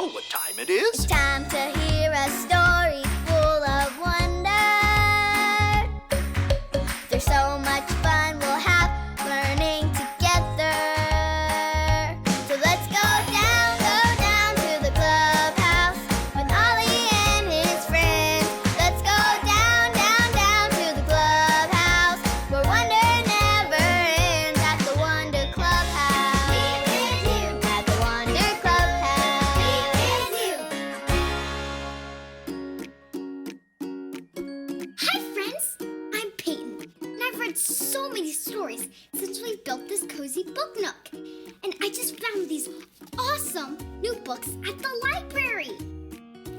know what time it is. It's time to hear a story full of wonder. There's so much fun we'll have learning together. So let's go down to the clubhouse with Ollie and his friends. Let's go down to the clubhouse where wonder never ends at the Wonder Clubhouse. Meet you at the Wonder Clubhouse. Meet you. Hi friends, I'm Peyton, and I've read so many stories since we built this cozy book nook. And I just found these awesome new books at the library.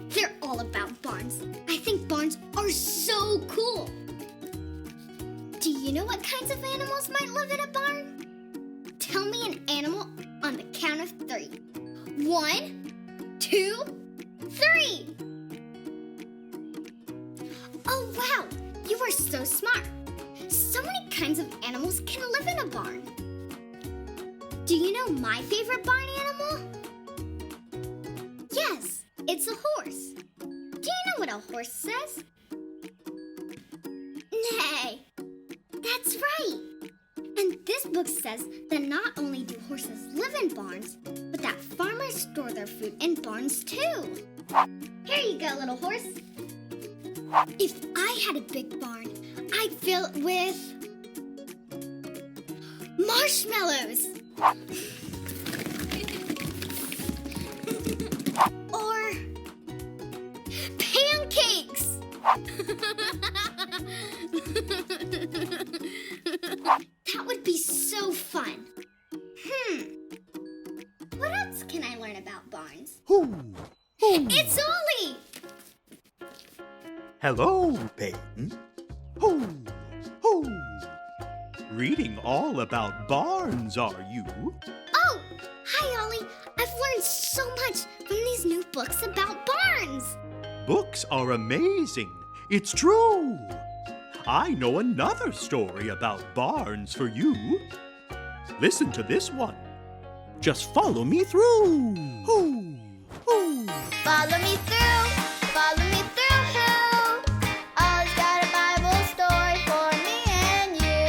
They're all about barns. I think barns are so cool. Do you know what kinds of animals might live in a barn? Tell me an animal on the count of 3. 1, 2, 3. Oh, wow! You are so smart. So many kinds of animals can live in a barn. Do you know my favorite barn animal? Yes, it's a horse. Do you know what a horse says? Nay, that's right. And this book says that not only do horses live in barns, but that farmers store their food in barns too. Here you go, little horse. If I had a big barn, I'd fill it with marshmallows. Or pancakes. That would be so fun. What else can I learn about barns? It's Ollie! Hello, Peyton. Ho, ho. Reading all about barns, are you? Oh, hi Ollie. I've learned so much from these new books about barns. Books are amazing. It's true. I know another story about barns for you. Listen to this one. Just follow me through. Ho, ho. Follow me through, follow me through. Ollie's got a Bible story for me and you.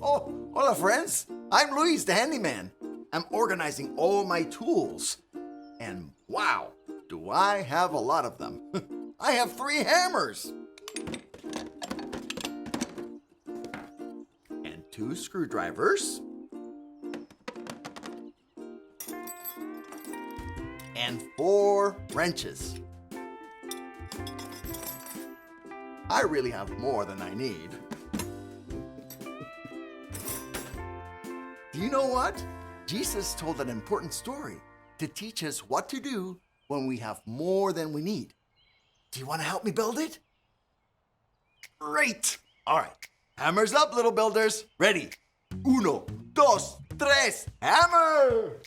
Oh, hola friends. I'm Luis, the handyman. I'm organizing all my tools. And wow, do I have a lot of them. I have 3 hammers. And 2 screwdrivers. And 4 wrenches. I really have more than I need. Do you know what? Jesus told an important story to teach us what to do when we have more than we need. Do you want to help me build it? Great! All right, hammers up, little builders. Ready? 1, 2, 3, hammer!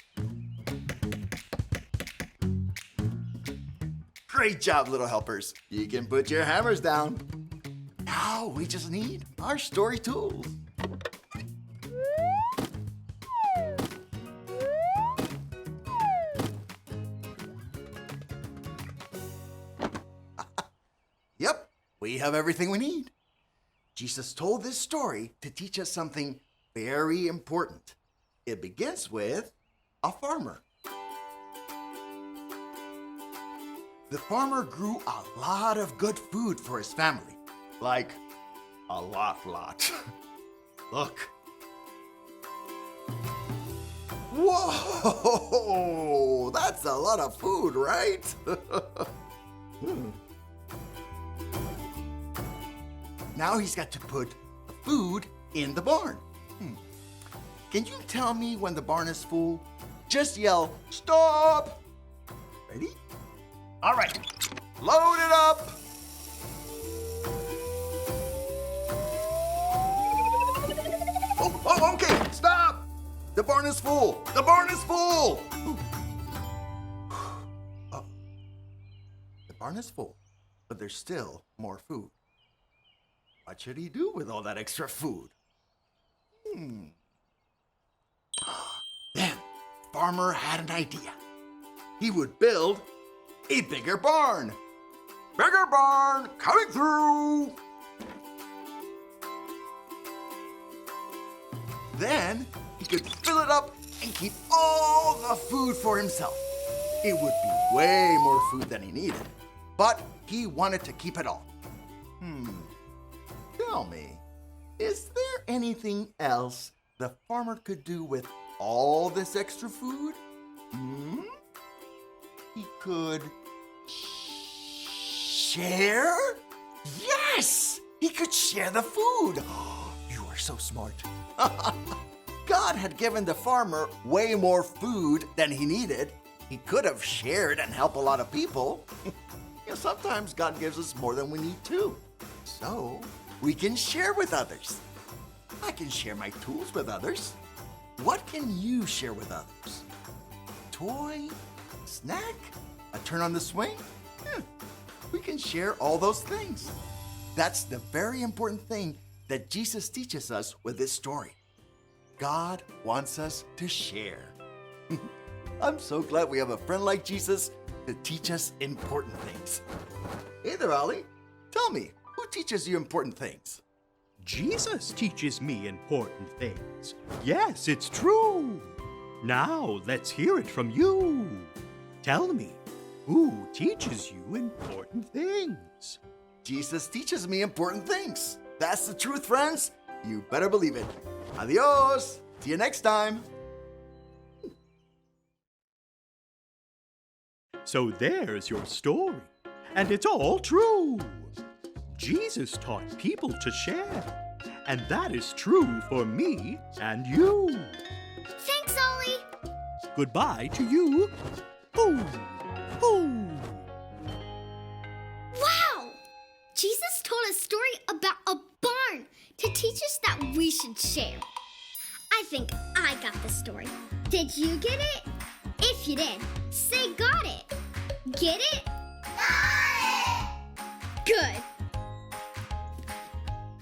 Great job, little helpers. You can put your hammers down. Now we just need our story tools. Yep, we have everything we need. Jesus told this story to teach us something very important. It begins with a farmer. The farmer grew a lot of good food for his family. Like, a lot. Look. Whoa! That's a lot of food, right? Now he's got to put the food in the barn. Can you tell me when the barn is full? Just yell, stop! Ready? All right, load it up. Oh, okay, stop. The barn is full. The barn is full. Oh, the barn is full, but there's still more food. What should he do with all that extra food? farmer had an idea. He would build a bigger barn. Bigger barn coming through. Then he could fill it up and keep all the food for himself. It would be way more food than he needed, but he wanted to keep it all. Tell me, is there anything else the farmer could do with all this extra food? He could share? Yes! He could share the food. You are so smart. God had given the farmer way more food than he needed. He could have shared and helped a lot of people. Sometimes God gives us more than we need too. So we can share with others. I can share my tools with others. What can you share with others? Toy? Snack? A turn on the swing? We can share all those things. That's the very important thing that Jesus teaches us with this story. God wants us to share. I'm so glad we have a friend like Jesus to teach us important things. Hey there, Ollie. Tell me, who teaches you important things? Jesus teaches me important things. Yes, it's true. Now let's hear it from you. Tell me, who teaches you important things? Jesus teaches me important things. That's the truth, friends. You better believe it. Adios. See you next time. So there's your story, and it's all true. Jesus taught people to share, and that is true for me and you. Thanks, Ollie. Goodbye to you. Ooh, ooh. Wow! Jesus told a story about a barn to teach us that we should share. I think I got the story. Did you get it? If you did, say got it. Get it? Got it! Good.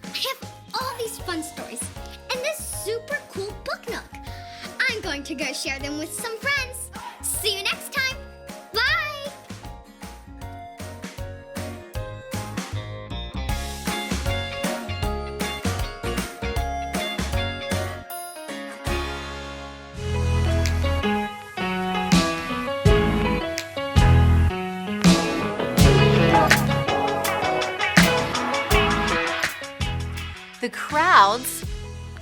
I have all these fun stories and this super cool book nook. I'm going to go share them with some friends. See you next time. Bye! The crowds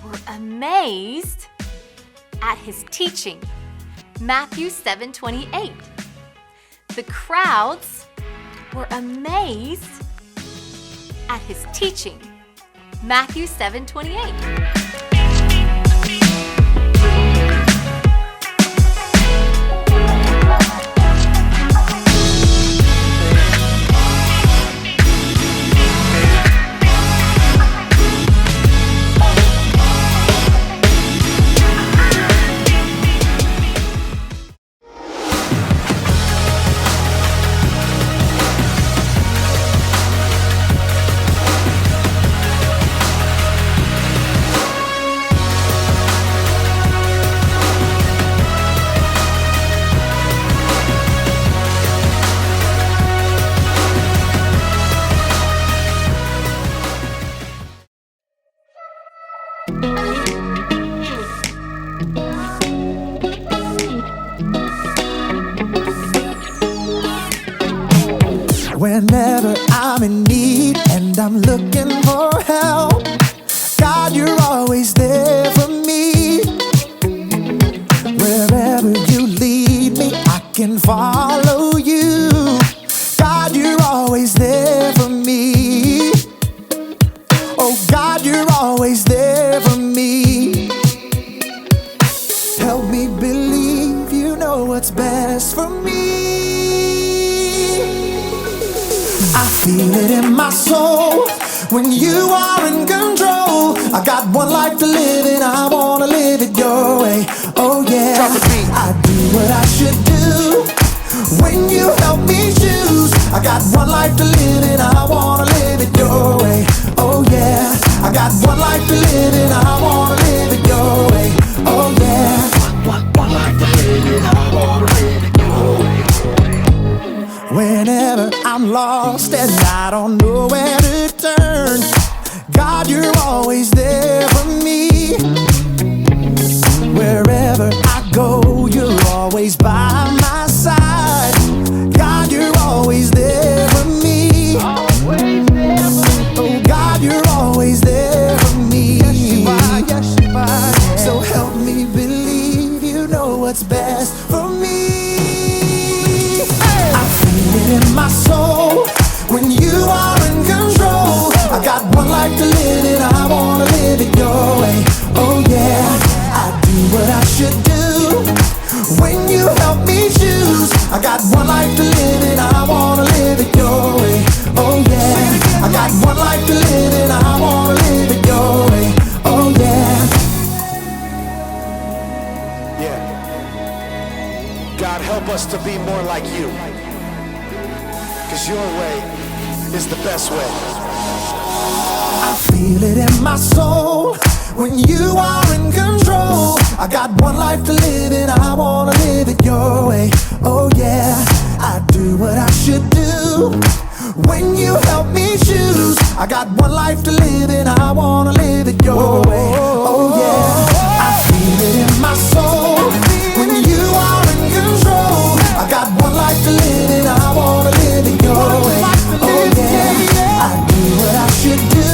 were amazed at his teaching. Matthew 7:28. The crowds were amazed at his teaching. Matthew 7:28. Whenever I'm in need and I'm looking for help, God, you're always there for me. Wherever you lead me, I can follow you. God, you're always there for me. Oh, God, you're always there for me. Help me believe you know what's best for me. I feel it in my soul when you are in control. I got one life to live and I wanna live it your way. Oh yeah, I do what I should do when you help me choose. I got one life to live and I wanna live it your way. Oh yeah, I got one life to live and I wanna live it your way. Oh yeah, one life to live. I'm lost and I don't know where to turn, God, you're always there for me. Wherever I go, you're always by my side. God, you're always there for me. Oh, God, you're always there for me. So help me believe you know what's best for me. I feel it in my soul when you are in control. I got one life to live and I wanna live it your way. Oh yeah, I do what I should do when you help me choose. I got one life to live and I wanna live it your way. Oh yeah, I got one life to live and I wanna live it your way. Oh yeah. Yeah. God, help us to be more like you, 'cause your way is the best way. I feel it in my soul when you are in control. I got one life to live and I wanna live it your way. Oh yeah, I do what I should do when you help me choose. I got one life to live and I wanna live it your way. Oh yeah, I feel it in my soul when you are in control. I got one life to live and I wanna live it your way. Oh yeah, I do what I should do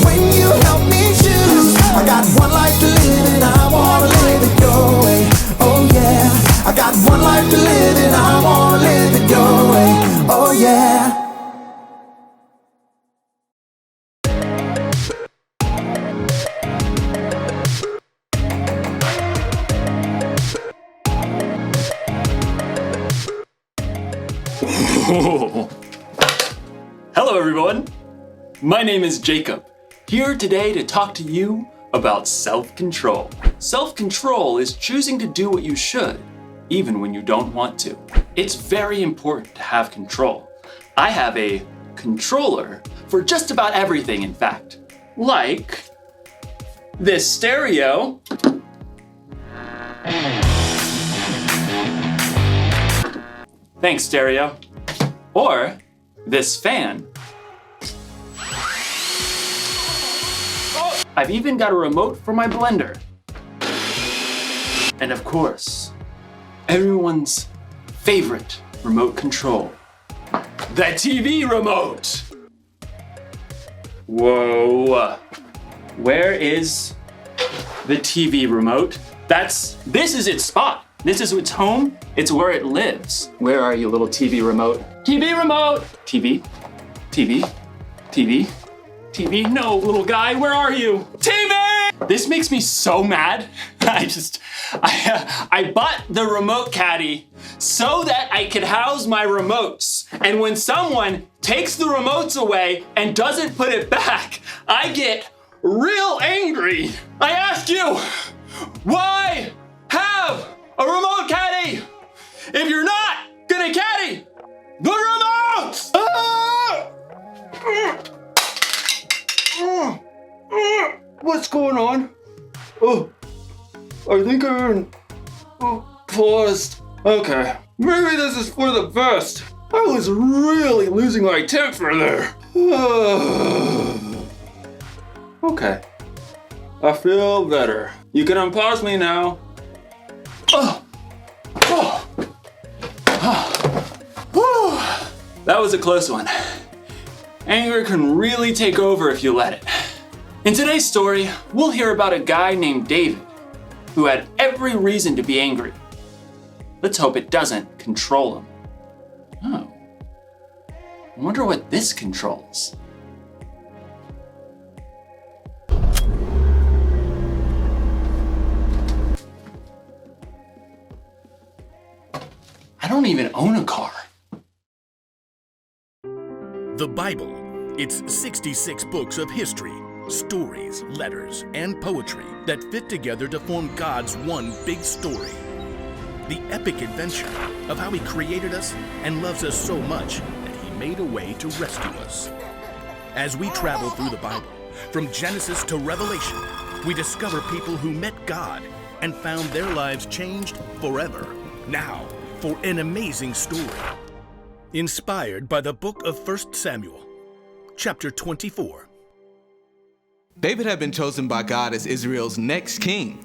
when you help me choose. I got one life to live and I wanna live it your way. Oh yeah, I got one life to live and I wanna live it your way. Oh yeah. Hello everyone, my name is Jacob, here today to talk to you about self-control. Self-control is choosing to do what you should, even when you don't want to. It's very important to have control. I have a controller for just about everything, in fact. Like this stereo. Thanks, stereo. Or this fan. I've even got a remote for my blender. And of course, everyone's favorite remote control, the TV remote. Whoa, where is the TV remote? This is its spot. This is its home. It's where it lives. Where are you, little TV remote? TV remote! TV, TV, TV, TV. No, little guy, where are you? TV! This makes me so mad. I bought the remote caddy so that I could house my remotes. And when someone takes the remotes away and doesn't put it back, I get real angry. I ask you, why have a remote caddy if you're not gonna caddy the remote? What's going on? Oh, I think I'm paused. Okay, maybe this is for the best. I was really losing my temper there. Okay, I feel better. You can unpause me now. That was a close one. Anger can really take over if you let it. In today's story, we'll hear about a guy named David who had every reason to be angry. Let's hope it doesn't control him. Oh, I wonder what this controls. I don't even own a car. The Bible. It's 66 books of history, stories, letters, and poetry that fit together to form God's one big story. The epic adventure of how He created us and loves us so much that He made a way to rescue us. As we travel through the Bible, from Genesis to Revelation, we discover people who met God and found their lives changed forever. Now, for an amazing story. Inspired by the book of 1 Samuel, chapter 24. David had been chosen by God as Israel's next king,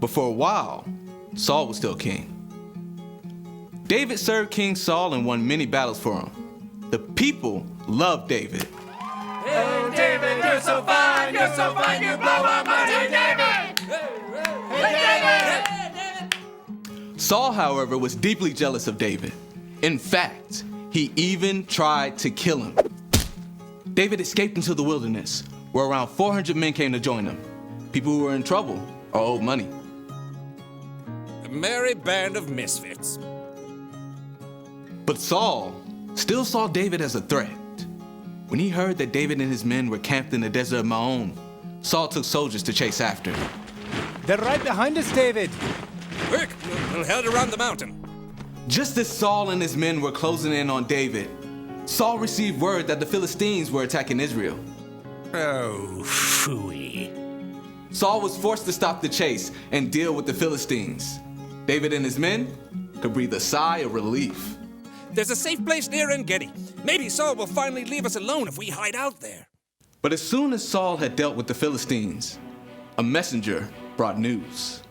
but for a while, Saul was still king. David served King Saul and won many battles for him. The people loved David. Hey, David, you're so fine, you blow our money, David! Hey, David! Saul, however, was deeply jealous of David. In fact, he even tried to kill him. David escaped into the wilderness, where around 400 men came to join him. People who were in trouble or owed money. A merry band of misfits. But Saul still saw David as a threat. When he heard that David and his men were camped in the desert of Maon, Saul took soldiers to chase after. They're right behind us, David. Quick, we'll head around the mountain. Just as Saul and his men were closing in on David, Saul received word that the Philistines were attacking Israel. Oh, phooey. Saul was forced to stop the chase and deal with the Philistines. David and his men could breathe a sigh of relief. There's a safe place near En-Gedi. Maybe Saul will finally leave us alone if we hide out there. But as soon as Saul had dealt with the Philistines, a messenger brought news.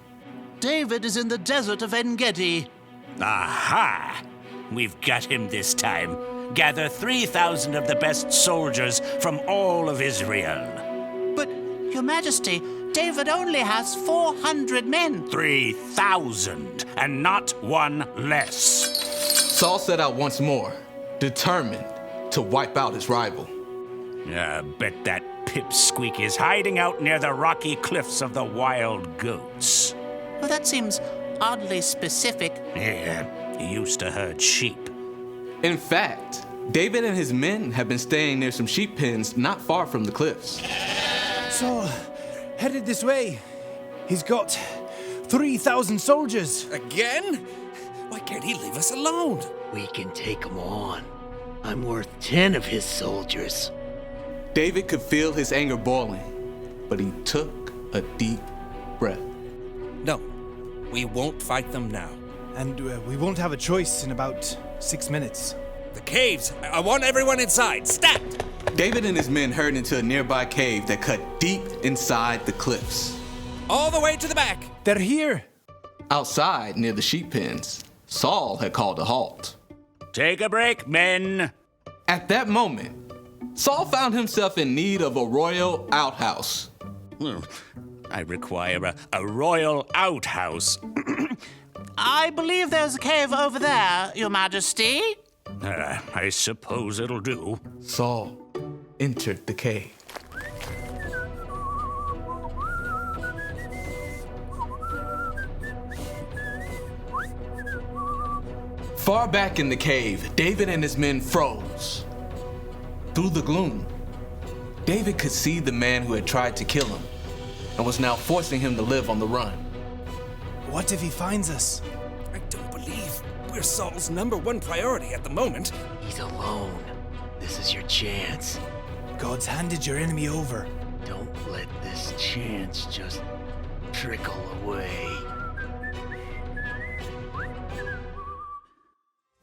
David is in the desert of En-Gedi. Aha! We've got him this time. Gather 3,000 of the best soldiers from all of Israel. But, Your Majesty, David only has 400 men. 3,000, and not one less. Saul set out once more, determined to wipe out his rival. I bet that pipsqueak is hiding out near the rocky cliffs of the Wild Goats. Well, that seems oddly specific. Yeah, he used to herd sheep. In fact, David and his men have been staying near some sheep pens not far from the cliffs. Saul, headed this way. He's got 3,000 soldiers. Again? Why can't he leave us alone? We can take him on. I'm worth 10 of his soldiers. David could feel his anger boiling, but he took a deep breath. No, we won't fight them now. And we won't have a choice in about 6 minutes. The caves! I want everyone inside! Stat! David and his men hurried into a nearby cave that cut deep inside the cliffs. All the way to the back! They're here! Outside, near the sheep pens, Saul had called a halt. Take a break, men. At that moment, Saul found himself in need of a royal outhouse. I require a royal outhouse. I believe there's a cave over there, Your Majesty. I suppose it'll do. Saul entered the cave. Far back in the cave, David and his men froze. Through the gloom, David could see the man who had tried to kill him and was now forcing him to live on the run. What if he finds us? I don't believe we're Saul's #1 priority at the moment. He's alone. This is your chance. God's handed your enemy over. Don't let this chance just trickle away.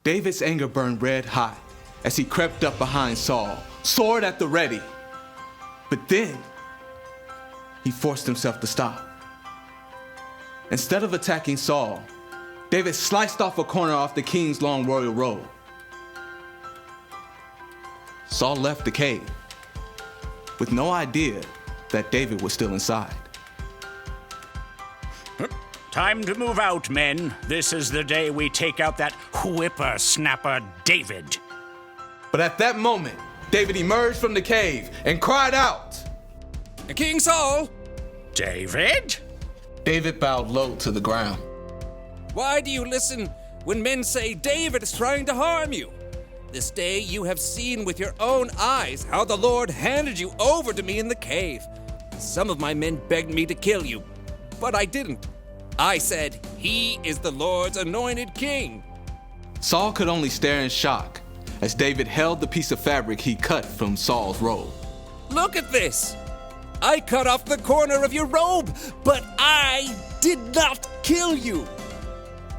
David's anger burned red hot as he crept up behind Saul, sword at the ready. But then, he forced himself to stop. Instead of attacking Saul, David sliced off a corner off the king's long royal robe. Saul left the cave with no idea that David was still inside. Time to move out, men. This is the day we take out that whippersnapper David. But at that moment, David emerged from the cave and cried out, King Saul! David? David bowed low to the ground. Why do you listen when men say David is trying to harm you? This day you have seen with your own eyes how the Lord handed you over to me in the cave. Some of my men begged me to kill you, but I didn't. I said, he is the Lord's anointed king. Saul could only stare in shock as David held the piece of fabric he cut from Saul's robe. Look at this! I cut off the corner of your robe, but I did not kill you.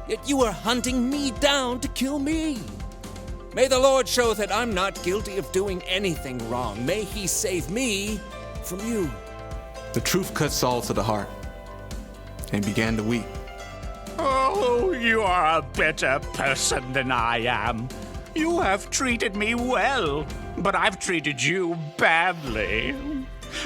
Yet you are hunting me down to kill me. May the Lord show that I'm not guilty of doing anything wrong. May he save me from you. The truth cut Saul to the heart and began to weep. Oh, you are a better person than I am. You have treated me well, but I've treated you badly.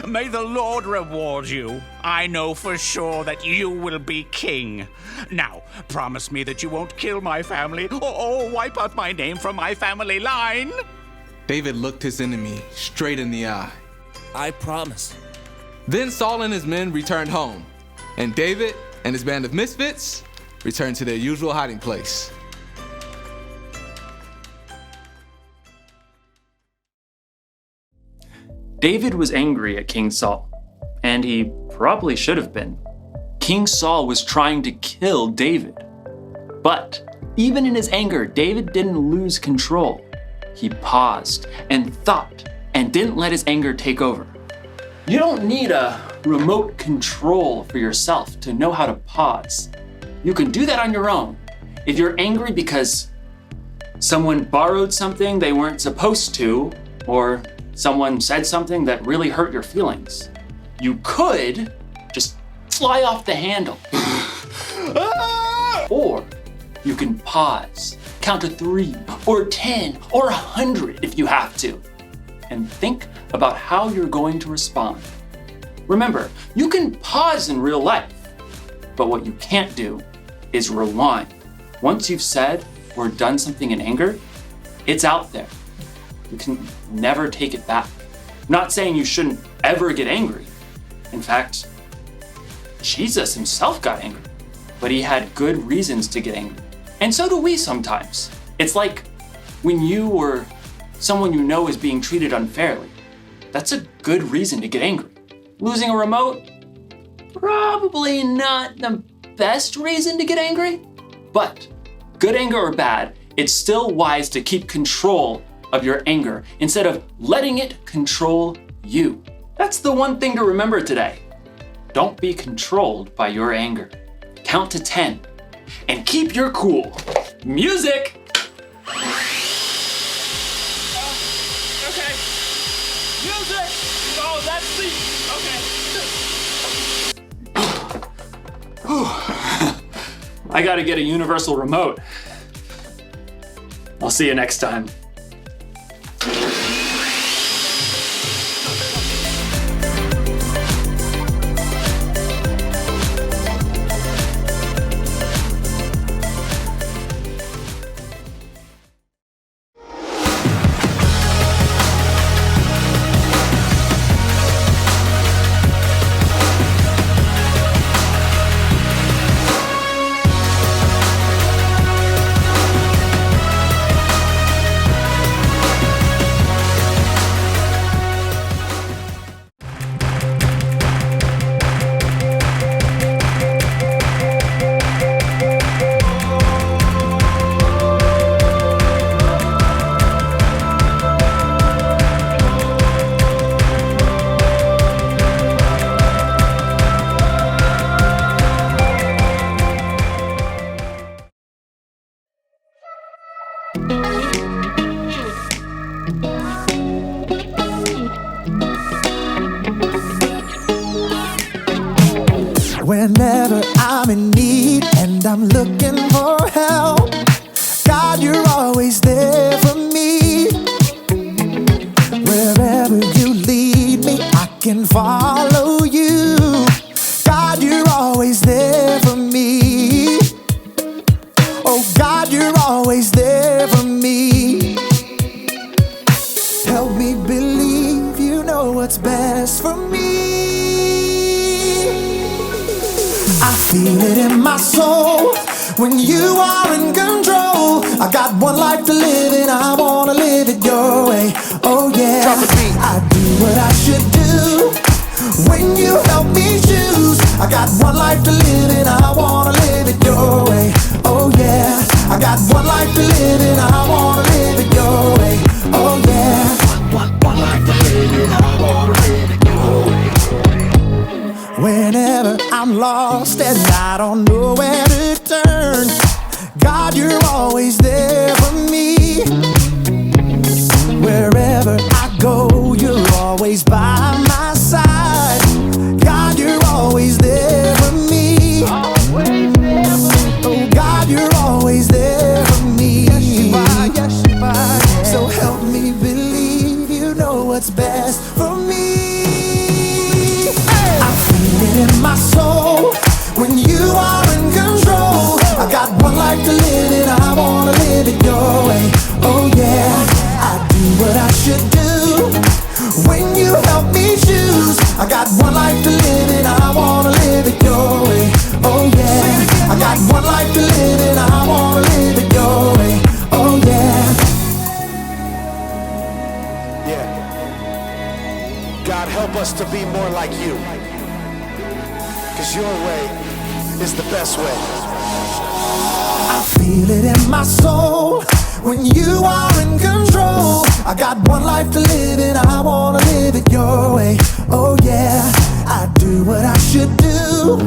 May the Lord reward you. I know for sure that you will be king. Now, promise me that you won't kill my family or wipe out my name from my family line. David looked his enemy straight in the eye. I promise. Then Saul and his men returned home, and David and his band of misfits returned to their usual hiding place. David was angry at King Saul, and he probably should have been. King Saul was trying to kill David. But even in his anger, David didn't lose control. He paused and thought and didn't let his anger take over. You don't need a remote control for yourself to know how to pause. You can do that on your own. If you're angry because someone borrowed something they weren't supposed to, or someone said something that really hurt your feelings, you could just fly off the handle. Or you can pause, count to 3 or 10 or 100 if you have to, and think about how you're going to respond. Remember, you can pause in real life, but what you can't do is rewind. Once you've said or done something in anger, it's out there. You can never take it back. I'm not saying you shouldn't ever get angry. In fact, Jesus himself got angry, but he had good reasons to get angry. And so do we sometimes. It's like when you or someone you know is being treated unfairly. That's a good reason to get angry. Losing a remote? Probably not the best reason to get angry, but good anger or bad, it's still wise to keep control of your anger instead of letting it control you. That's the one thing to remember today. Don't be controlled by your anger. Count to 10 and keep your cool. Music! Okay. Music! Oh, that's the... Okay. I gotta get a universal remote. I'll see you next time. Whenever I'm in need and I'm looking for help, God, you're always there for me. Wherever you lead me, I can follow you. God, you're always there for me. Oh, God, you're always there for me. Help me believe you know what's best for me. I feel it in my soul when you are in control. I got one life to live and I wanna live it your way. Oh yeah, I do what I should do when you help me choose. I got one life to live and I wanna live it your way. Oh yeah, I got one life to live and I wanna live it your way. Oh yeah, one life to live and I wanna live it your way. Whenever I'm lost and I don't know where to turn, God, you're always there for me. wherever I go, you're always by my side. God, you're always there for me. Always there for me. Oh God, you're always there for me. Yes, you are, yes, you are. Yeah. So help me believe you know what's best for me. Hey. I feel it in my soul when you are in control. I got one life to live and I wanna live it your way. Oh yeah, I do what I should do when you help me choose. I got one life to live and I wanna live it your way. Oh yeah, I got one life to live and I wanna live it your way. Oh yeah. Yeah. God, help us to be more like you. Cause your way is the best way. I feel it in my soul when you are in control. I got one life to live and I wanna live it your way. Oh yeah, I do what I should do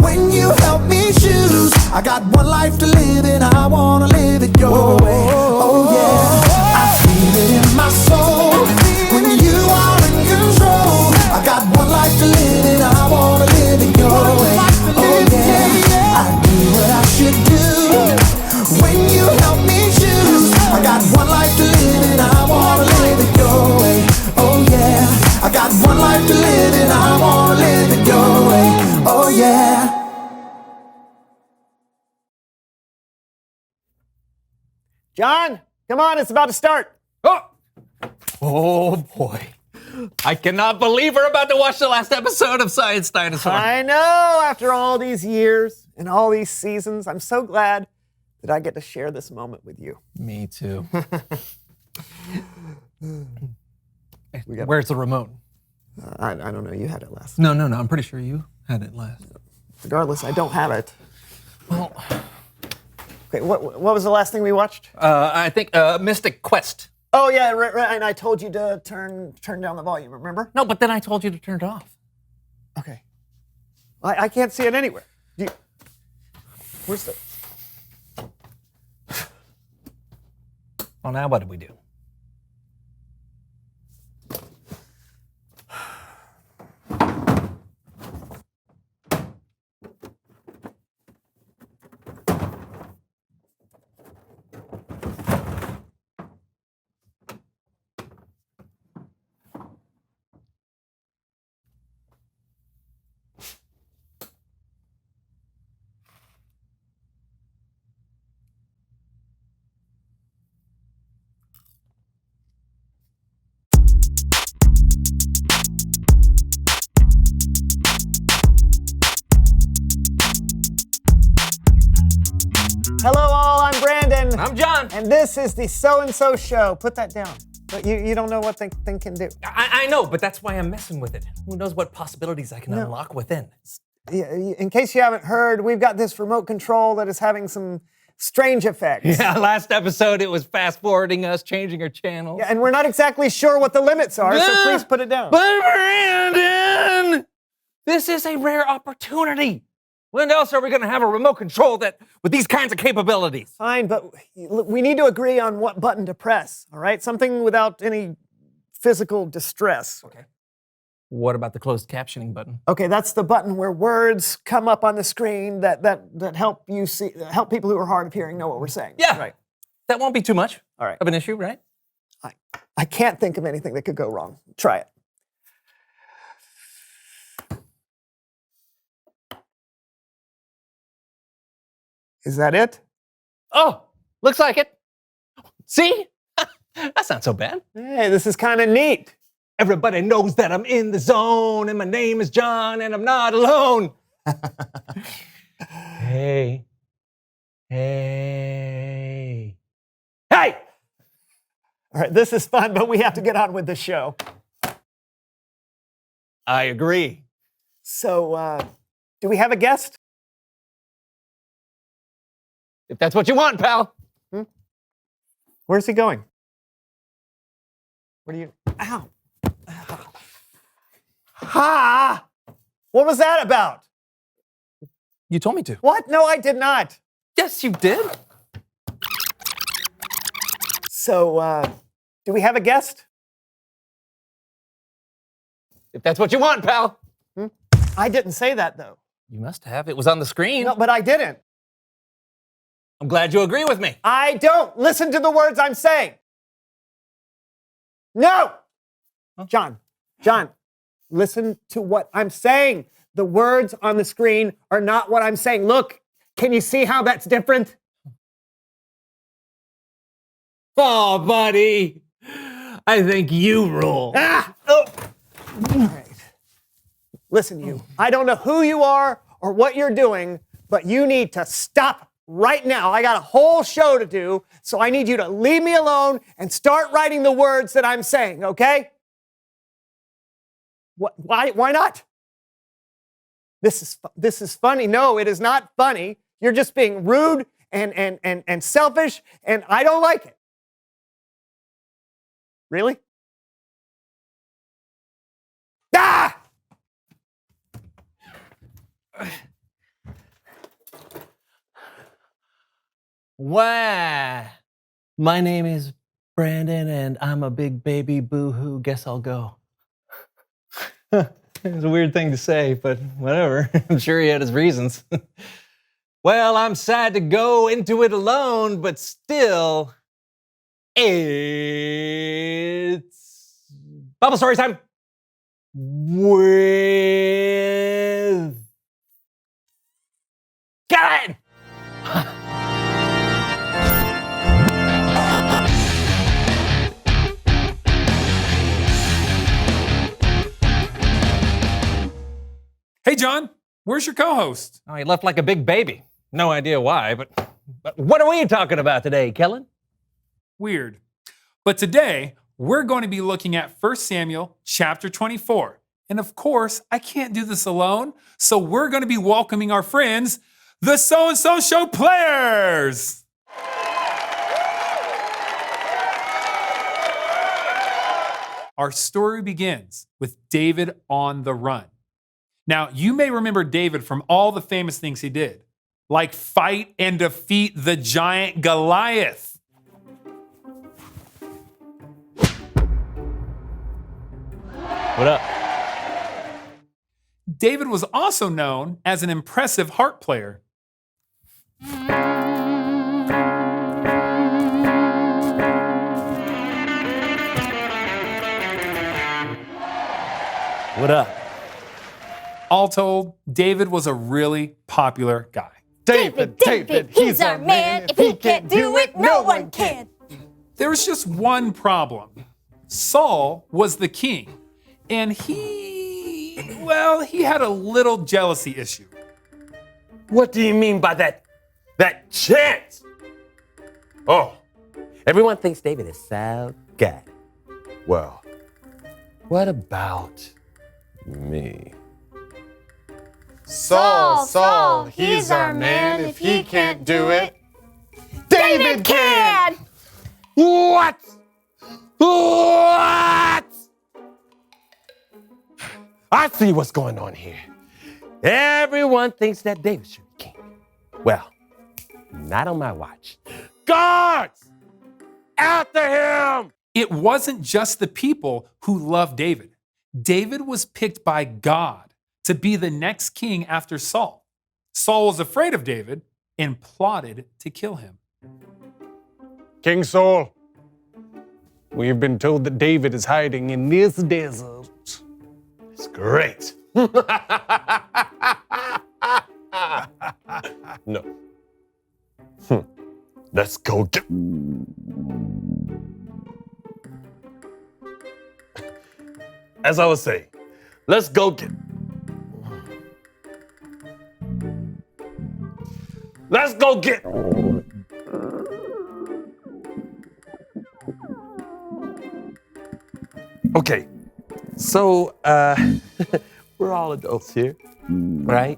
when you help me choose. I got one life to live and I wanna live it your way. Oh yeah, I feel it in my soul when you are in control. I got one life to live and I wanna live it your way. Oh yeah, I do what I should do when you help me choose. I got one life to live and I wanna live it your way. Oh yeah, I got one life to live and I wanna live it your way. Oh yeah. John, come on, it's about to start. Oh boy. I cannot believe we're about to watch the last episode of Science Dinosaur. I know, after all these years and all these seasons, I'm so glad that I get to share this moment with you. Me too. Where's the remote? I don't know, you had it last. No, I'm pretty sure you had it last. Regardless, I don't have it. Well, okay, what was the last thing we watched? I think Mystic Quest. Oh yeah, right, and I told you to turn down the volume, remember? No, but then I told you to turn it off. Okay. I can't see it anywhere. Where's the... Well, now what do we do? Hello all, I'm Brandon. I'm John. And this is the So-and-So Show. Put that down. But you don't know what the thing can do. I know, but that's why I'm messing with it. Who knows what possibilities I can unlock within. In case you haven't heard, we've got this remote control that is having some strange effects. Yeah, last episode it was fast-forwarding us, changing our channels. Yeah, and we're not exactly sure what the limits are, so please put it down. But Brandon, this is a rare opportunity. When else are we going to have a remote control with these kinds of capabilities? Fine, but we need to agree on what button to press, all right? Something without any physical distress. Okay. What about the closed captioning button? Okay, that's the button where words come up on the screen that help people who are hard of hearing know what we're saying. Yeah, right. That won't be too much All right. of an issue, right? I can't think of anything that could go wrong. Try it. Is that it? Oh, looks like it. See? That's not so bad. Hey, this is kind of neat. Everybody knows that I'm in the zone, and my name is John, and I'm not alone. Hey. Hey. Hey! All right, this is fun, but we have to get on with the show. I agree. So, do we have a guest? If that's what you want, pal. Where's he going? What are you... Ow. Ha! What was that about? You told me to. What? No, I did not. Yes, you did. So, Do we have a guest? If that's what you want, pal. I didn't say that, though. You must have. It was on the screen. No, but I didn't. I'm glad you agree with me. I don't. Listen to the words I'm saying. No! John, listen to what I'm saying. The words on the screen are not what I'm saying. Look, can you see how that's different? Oh, buddy. I think you rule. Ah! Oh. All right. Listen, you. I don't know who you are or what you're doing, but you need to stop right now. I got a whole show to do, so I need you to leave me alone and start writing the words that I'm saying, okay? What? Why not? This is funny. No, it is not funny. You're just being rude and selfish, and I don't like it. Really? Ah! Wow. My name is Brandon, and I'm a big baby boo-hoo. Guess I'll go. It's a weird thing to say, but whatever. I'm sure he had his reasons. Well, I'm sad to go into it alone, but still, it's Bible story time with Kellen. Hey, John, where's your co-host? Oh, he left like a big baby. No idea why, but what are we talking about today, Kellen? Weird. But today, we're going to be looking at 1 Samuel chapter 24. And of course, I can't do this alone, so we're going to be welcoming our friends, the So-and-So Show players! Our story begins with David on the run. Now, you may remember David from all the famous things he did, like fight and defeat the giant Goliath. What up? David was also known as an impressive harp player. What up? All told, David was a really popular guy. David, he's our man. If he can't do it, no one can. There was just one problem. Saul was the king, and he had a little jealousy issue. What do you mean by that chant? Oh, everyone thinks David is so good. Well, what about me? Saul, he's our man. If he can't do it, David can! What? What? I see what's going on here. Everyone thinks that David should be king. Well, not on my watch. Guards! After him! It wasn't just the people who loved David. David was picked by God to be the next king after Saul. Saul was afraid of David and plotted to kill him. King Saul, we've been told that David is hiding in this desert. It's great. No. Let's go get... As I was saying, let's go get... Let's go get... Okay, so, we're all adults here, right?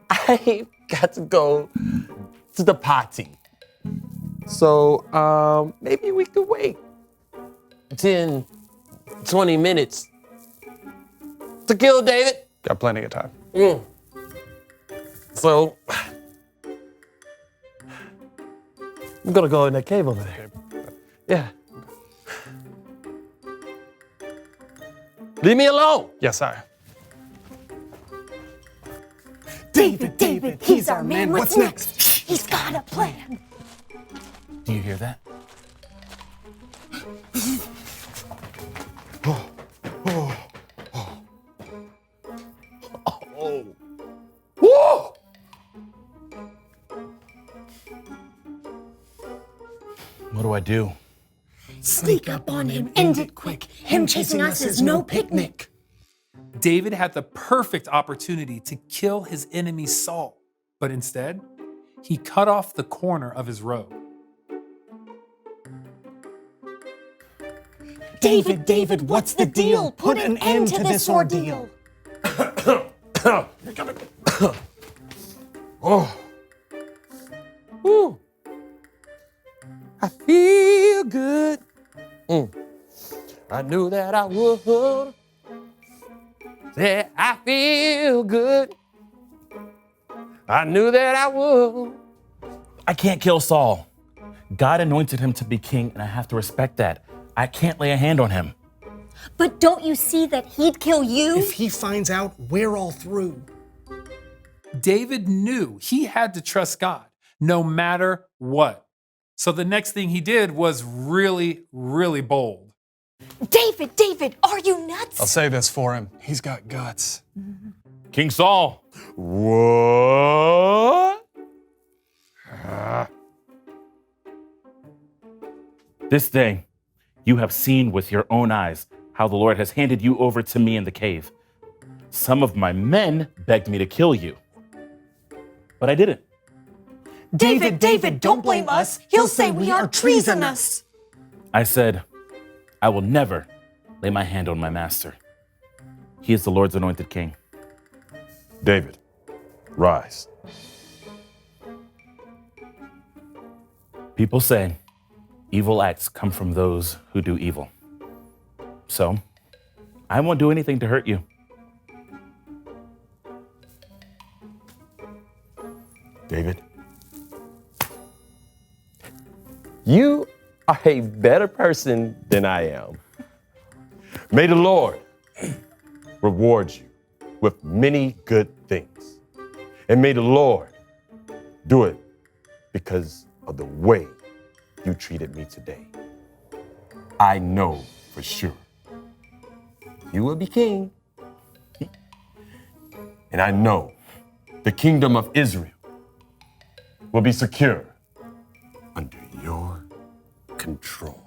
I got to go to the party. So, maybe we could wait 10, 20 minutes to kill David. Got plenty of time. So, I'm gonna go in that cave over there. Yeah. Leave me alone. Yes, sir. David, he's our man. What's next? He's got a plan. Do you hear that? Whoa! What do I do? Sneak up on him, end it quick. Him chasing us is no picnic. David had the perfect opportunity to kill his enemy Saul, but instead, he cut off the corner of his robe. David, what's the deal? Put an end to this ordeal. Oh. Woo. I feel good. I knew that I would. Yeah, I feel good. I knew that I would. I can't kill Saul. God anointed him to be king, and I have to respect that. I can't lay a hand on him. But don't you see that he'd kill you? If he finds out, we're all through. David knew he had to trust God no matter what. So the next thing he did was really, really bold. David, are you nuts? I'll say this for him. He's got guts. King Saul. What? This day, you have seen with your own eyes how the Lord has handed you over to me in the cave. Some of my men begged me to kill you, but I didn't. David, don't blame us. He'll say we are treasonous. I said, I will never lay my hand on my master. He is the Lord's anointed king. David, rise. People say evil acts come from those who do evil. So, I won't do anything to hurt you. David, you are a better person than I am. May the Lord reward you with many good things. And may the Lord do it because of the way you treated me today. I know for sure you will be king. And I know the kingdom of Israel will be secure under your control.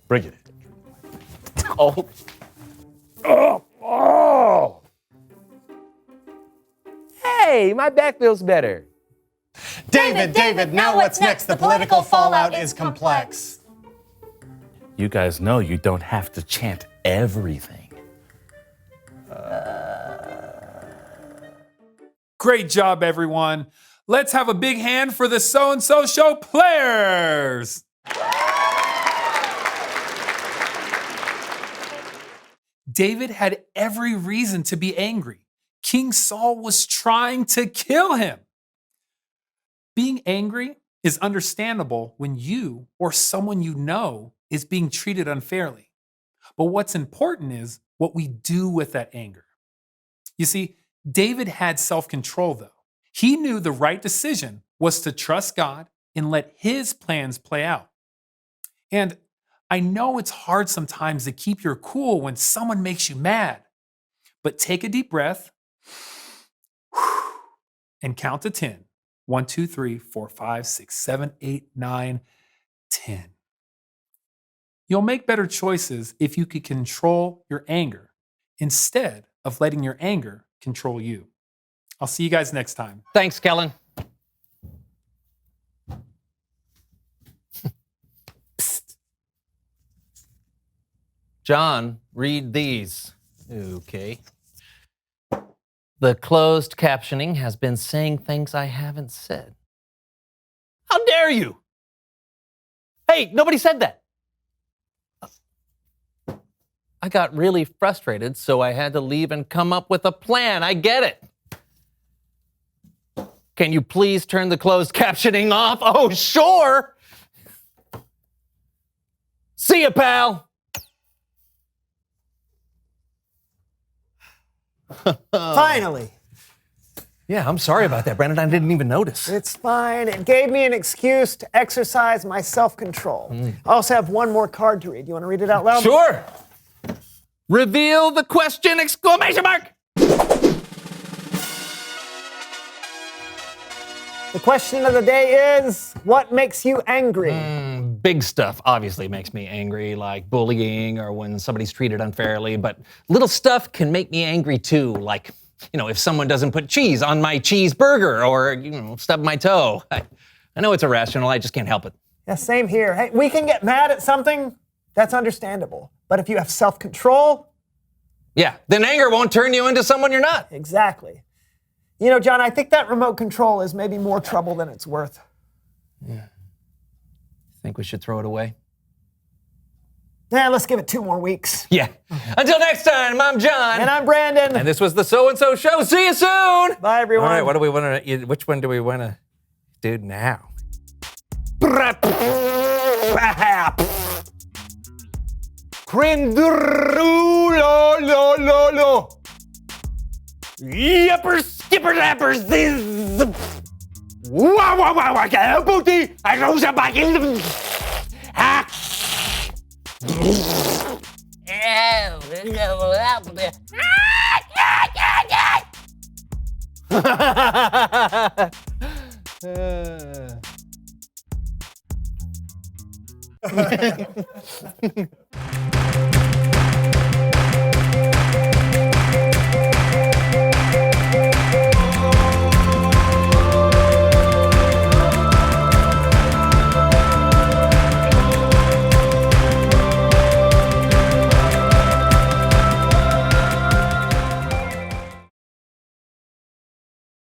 Bring it in. Oh. Hey, my back feels better. David, now what's next? The political fallout is complex. You guys know you don't have to chant everything. Great job, everyone. Let's have a big hand for the So-and-So Show players. David had every reason to be angry. King Saul was trying to kill him. Being angry is understandable when you or someone you know is being treated unfairly. But what's important is what we do with that anger. You see, David had self-control, though. He knew the right decision was to trust God and let his plans play out. And I know it's hard sometimes to keep your cool when someone makes you mad, but take a deep breath and count to 10. 1, 2, 3, 4, 5, 6, 7, 8, 9, 10. You'll make better choices if you could control your anger instead of letting your anger control you. I'll see you guys next time. Thanks, Kellen. John, read these. Okay. The closed captioning has been saying things I haven't said. How dare you? Hey, nobody said that. I got really frustrated, so I had to leave and come up with a plan. I get it. Can you please turn the closed captioning off? Oh, sure. See ya, pal. Finally. Yeah, I'm sorry about that, Brandon. I didn't even notice. It's fine. It gave me an excuse to exercise my self-control. I also have one more card to read. You want to read it out loud? Sure. Reveal the question, exclamation mark. The question of the day is, what makes you angry? Big stuff obviously makes me angry, like bullying or when somebody's treated unfairly, but little stuff can make me angry too, like, if someone doesn't put cheese on my cheeseburger or, stub my toe. I know it's irrational, I just can't help it. Yeah, same here. Hey, we can get mad at something, that's understandable. But if you have self-control... Yeah, then anger won't turn you into someone you're not. Exactly. John, I think that remote control is maybe more trouble than it's worth. Yeah. Think we should throw it away? Yeah, let's give it 2 more weeks. Yeah. Until next time, I'm John. And I'm Brandon. And this was the So-and-So Show. See you soon. Bye, everyone. All right, what do we want to? Which one do we want to do now? Crindurulololo. Yippers, skipper lappers, this. Wow, wow, wow, wow, booty. I rose up back in the.